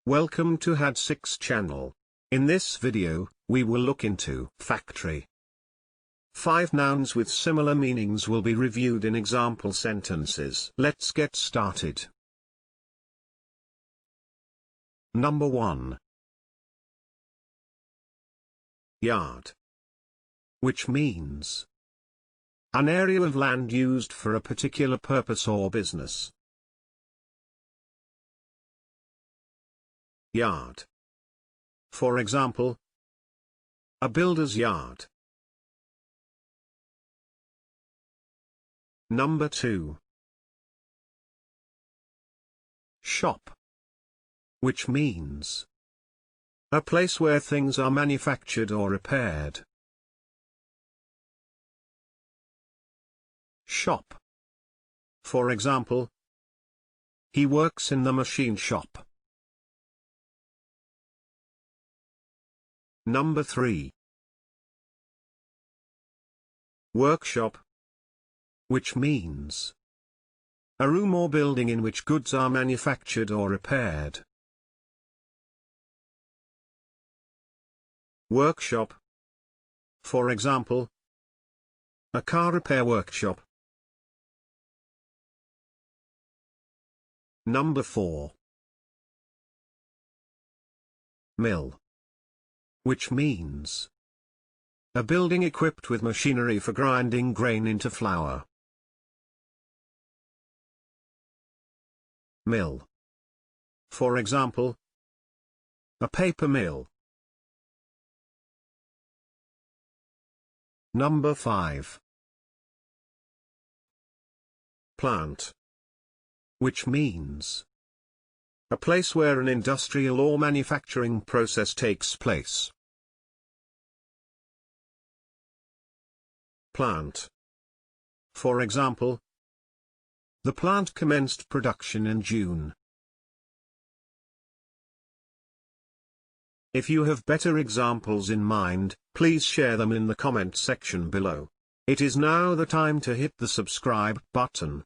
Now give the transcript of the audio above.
Welcome to Had6 channel. In this video, we will look into factory. 5 nouns with similar meanings will be reviewed in example sentences. Let's get started. Number 1. Yard. Which means an area of land used for a particular purpose or business. Yard. For example, a builder's yard. Number 2. Shop. Which means a place where things are manufactured or repaired. Shop. For example, he works in the machine shop. Number 3. Workshop. Which means a room or building in which goods are manufactured or repaired. Workshop. For example, a car repair workshop. Number 4. Mill. Which means a building equipped with machinery for grinding grain into flour. Mill. For example, a paper mill. Number 5. Plant. Which means a place where an industrial or manufacturing process takes place. Plant. For example, the plant commenced production in June. If you have better examples in mind, please share them in the comment section below. It is now the time to hit the subscribe button.